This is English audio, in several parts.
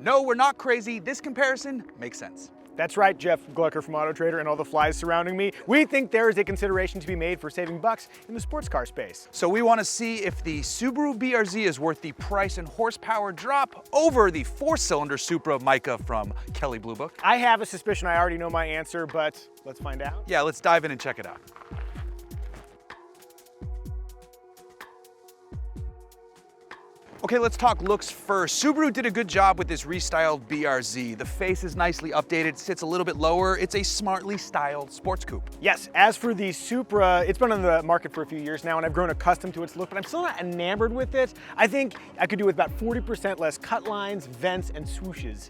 No, we're not crazy. This comparison makes sense. That's right, Jeff Glucker from Auto Trader and all the flies surrounding me. We think there is a consideration to be made for saving bucks in the sports car space. So we want to see if the Subaru BRZ is worth the price and horsepower drop over the 4-cylinder Supra Micah from Kelley Blue Book. I have a suspicion I already know my answer, but let's find out. Yeah, let's dive in and check it out. Okay, let's talk looks first. Subaru did a good job with this restyled BRZ. The face is nicely updated, sits a little bit lower. It's a smartly styled sports coupe. Yes, as for the Supra, it's been on the market for a few years now and I've grown accustomed to its look, but I'm still not enamored with it. I think I could do with about 40% less cut lines, vents, and swooshes.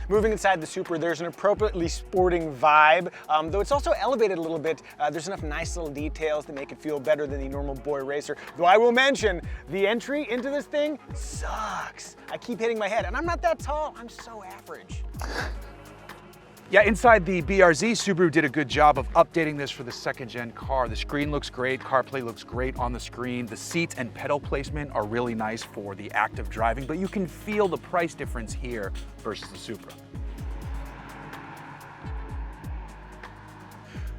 Moving inside the Supra, there's an appropriately sporting vibe, though it's also elevated a little bit. There's enough nice little details to make it feel better than the normal boy racer. Though I will mention, the entry into this thing sucks. I keep hitting my head, and I'm not that tall. I'm so average. Yeah, inside the BRZ, Subaru did a good job of updating this for the second-gen car. The screen looks great, CarPlay looks great on the screen. The seats and pedal placement are really nice for the active driving, but you can feel the price difference here versus the Supra.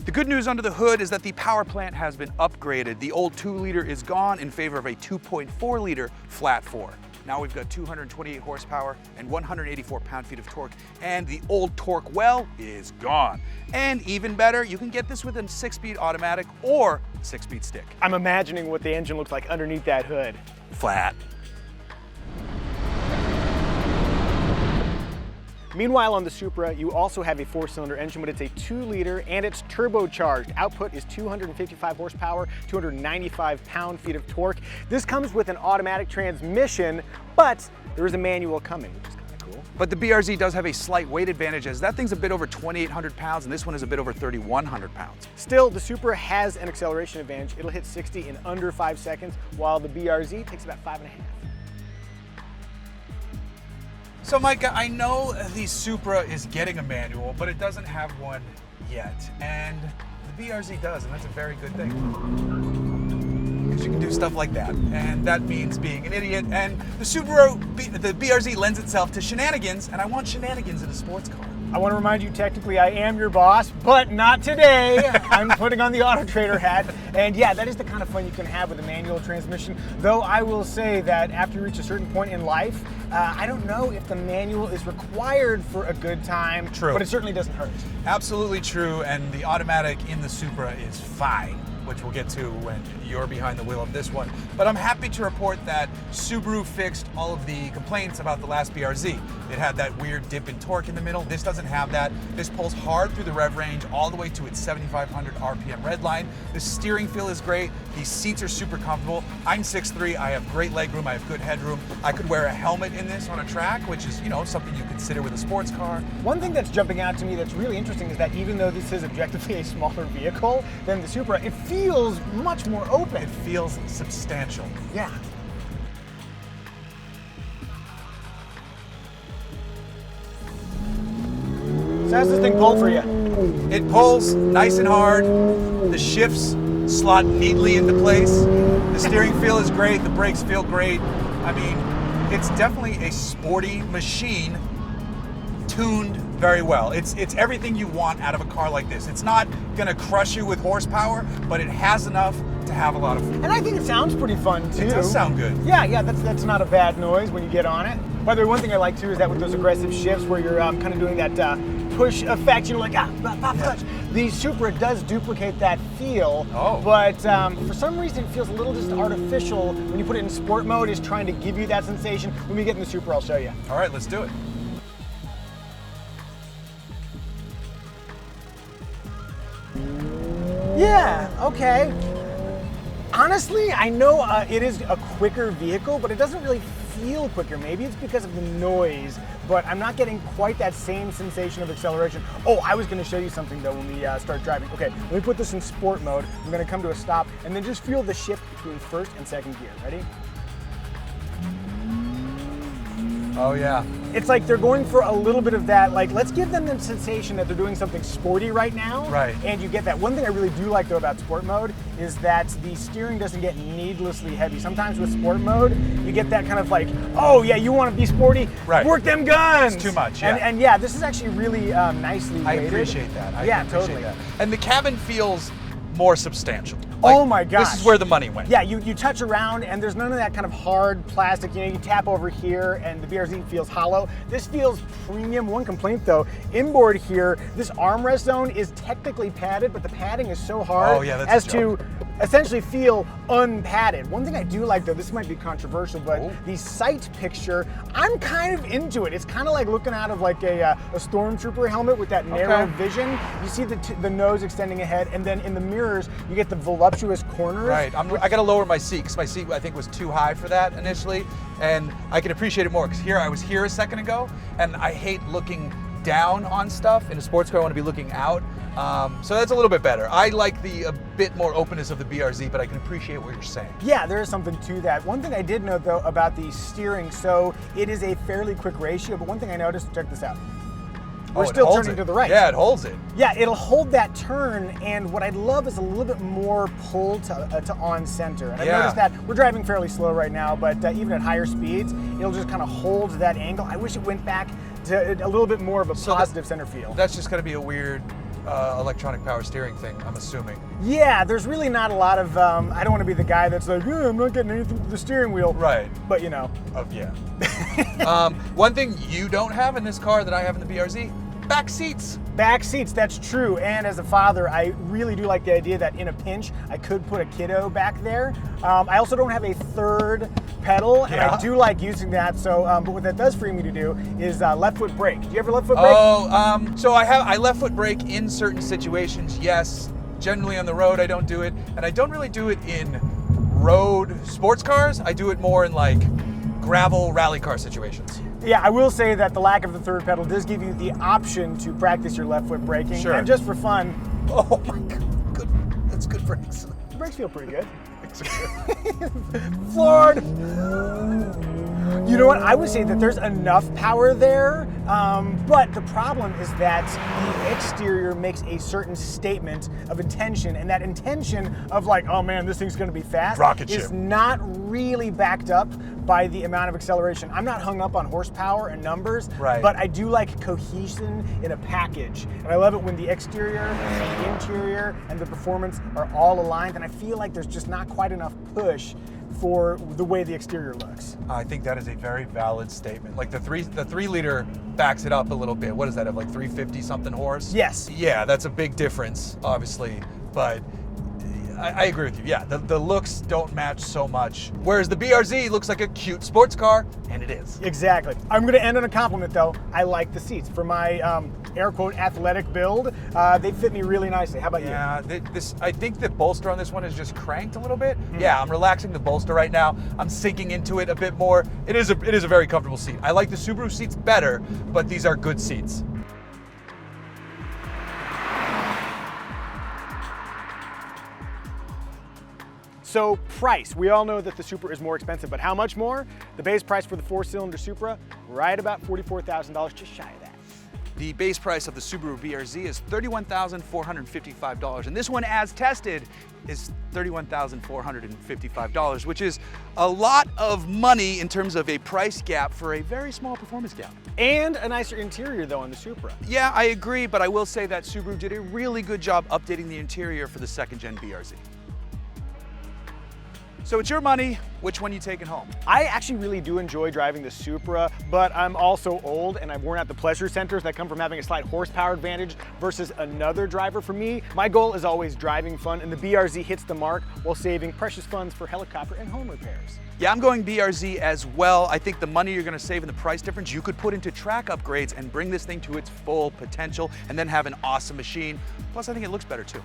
The good news under the hood is that the power plant has been upgraded. The old 2-liter is gone in favor of a 2.4-liter flat 4. Now we've got 228 horsepower and 184 pound-feet of torque, and the old torque well is gone. And even better, you can get this with a 6-speed automatic or 6-speed stick. I'm imagining what the engine looks like underneath that hood. Flat. Meanwhile, on the Supra, you also have a 4-cylinder engine, but it's a 2-liter and it's turbocharged. Output is 255 horsepower, 295 pound-feet of torque. This comes with an automatic transmission, but there is a manual coming, which is kind of cool. But the BRZ does have a slight weight advantage, as that thing's a bit over 2,800 pounds and this one is a bit over 3,100 pounds. Still, the Supra has an acceleration advantage. It'll hit 60 in under 5 seconds, while the BRZ takes about 5.5. So Micah, I know the Supra is getting a manual, but it doesn't have one yet. And the BRZ does, and that's a very good thing. Because you can do stuff like that. And that means being an idiot. And the the BRZ lends itself to shenanigans, and I want shenanigans in a sports car. I want to remind you, technically, I am your boss, but not today. I'm putting on the Auto Trader hat. And yeah, that is the kind of fun you can have with a manual transmission. Though I will say that after you reach a certain point in life, I don't know if the manual is required for a good time. True. But it certainly doesn't hurt. Absolutely true, and the automatic in the Supra is fine, which we'll get to when you're behind the wheel of this one. But I'm happy to report that Subaru fixed all of the complaints about the last BRZ. It had that weird dip in torque in the middle. This doesn't have that. This pulls hard through the rev range all the way to its 7,500 RPM red line. The steering feel is great. These seats are super comfortable. I'm 6'3", I have great leg room, I have good headroom. I could wear a helmet in this on a track, which is, you know, something you consider with a sports car. One thing that's jumping out to me that's really interesting is that even though this is objectively a smaller vehicle than the Supra, it feels much more open. It feels substantial. Yeah. So how's this thing pull for you? It pulls nice and hard. The shifts slot neatly into place. The steering feel is great. The brakes feel great. I mean, it's definitely a sporty machine tuned very well. It's everything you want out of a car like this. It's not gonna crush you with horsepower, but it has enough to have a lot of fun. And I think it sounds pretty fun too. It does sound good. Yeah, that's not a bad noise when you get on it. By the way, one thing I like too is that with those aggressive shifts where you're kind of doing that push effect, you know, like pop, touch. The Supra does duplicate that feel, but for some reason it feels a little just artificial when you put it in sport mode. It's trying to give you that sensation. When we get in the Supra, I'll show you. All right, let's do it. Yeah, okay. Honestly, I know it is a quicker vehicle, but it doesn't really feel quicker. Maybe it's because of the noise, but I'm not getting quite that same sensation of acceleration. Oh, I was gonna show you something though when we start driving. Okay, let me put this in sport mode. I'm gonna come to a stop and then just feel the shift between first and second gear. Ready? Oh yeah. It's like they're going for a little bit of that, like, let's give them the sensation that they're doing something sporty right now. Right. And you get that. One thing I really do like though about sport mode is that the steering doesn't get needlessly heavy. Sometimes with sport mode, you get that kind of like, oh yeah, you want to be sporty? Right. Work them guns! It's too much, yeah. And yeah, this is actually really nicely weighted. I appreciate that. I appreciate totally. that. And the cabin feels more substantial. Oh my gosh. This is where the money went. Yeah, you touch around and there's none of that kind of hard plastic. You know, you tap over here and the BRZ feels hollow. This feels premium. One complaint though, inboard here, this armrest zone is technically padded, but the padding is so hard as to essentially feel unpadded. One thing I do like though, this might be controversial, but the sight picture, I'm kind of into it. It's kind of like looking out of like a stormtrooper helmet with that narrow vision. You see the nose extending ahead, and then in the mirrors, you get the voluptuous corners. Right, I gotta lower my seat, because my seat I think was too high for that initially, and I can appreciate it more, because I was here a second ago, and I hate looking down on stuff. In a sports car, I want to be looking out. So that's a little bit better. I like a bit more openness of the BRZ, but I can appreciate what you're saying. Yeah, there is something to that. One thing I did note though about the steering, so it is a fairly quick ratio, but one thing I noticed, check this out. We're still turning to the right. Yeah, it holds it. Yeah, it'll hold that turn, and what I'd love is a little bit more pull to on center. And I noticed that we're driving fairly slow right now, but even at higher speeds, it'll just kind of hold that angle. I wish it went back to a little bit more of a positive center feel. That's just gonna be a weird electronic power steering thing, I'm assuming. Yeah, there's really not a lot of, I don't want to be the guy that's like, I'm not getting anything to the steering wheel. Right. But you know. Yeah. One thing you don't have in this car that I have in the BRZ, back seats. Back seats, that's true. And as a father, I really do like the idea that in a pinch, I could put a kiddo back there. I also don't have a third pedal, and I do like using that. So, but what that does free me to do is left foot brake. Do you ever left foot brake? So I left foot brake in certain situations, yes. Generally on the road, I don't do it. And I don't really do it in road sports cars. I do it more in like gravel rally car situations. Yeah, I will say that the lack of the third pedal does give you the option to practice your left foot braking. Sure. And just for fun. Oh my God, good. That's good brakes. The brakes feel pretty good. Floored. You know what? I would say that there's enough power there, but the problem is that the exterior makes a certain statement of intention, and that intention of like, oh man, this thing's gonna be fast, is not really backed up by the amount of acceleration. I'm not hung up on horsepower and numbers, but I do like cohesion in a package. And I love it when the exterior and the interior and the performance are all aligned, and I feel like there's just not quite enough push for the way the exterior looks. I think that is a very valid statement. Like the 3 liter backs it up a little bit. What does that have, like 350 something horse? Yes. Yeah, that's a big difference, obviously, but I agree with you. Yeah, the looks don't match so much. Whereas the BRZ looks like a cute sports car, and it is. Exactly. I'm gonna end on a compliment though. I like the seats. For my air quote athletic build, they fit me really nicely. How about you? Yeah, I think the bolster on this one is just cranked a little bit. Yeah, I'm relaxing the bolster right now. I'm sinking into it a bit more. It is a very comfortable seat. I like the Subaru seats better, but these are good seats. So price, we all know that the Supra is more expensive, but how much more? The base price for the 4-cylinder Supra, right about $44,000, just shy of that. The base price of the Subaru BRZ is $31,455, and this one, as tested, is $31,455, which is a lot of money in terms of a price gap for a very small performance gap. And a nicer interior though on the Supra. Yeah, I agree, but I will say that Subaru did a really good job updating the interior for the second-gen BRZ. So it's your money, which one you taking home? I actually really do enjoy driving the Supra, but I'm also old and I've worn out the pleasure centers that come from having a slight horsepower advantage versus another driver. For me, my goal is always driving fun, and the BRZ hits the mark while saving precious funds for helicopter and home repairs. Yeah, I'm going BRZ as well. I think the money you're gonna save and the price difference you could put into track upgrades and bring this thing to its full potential and then have an awesome machine. Plus, I think it looks better too.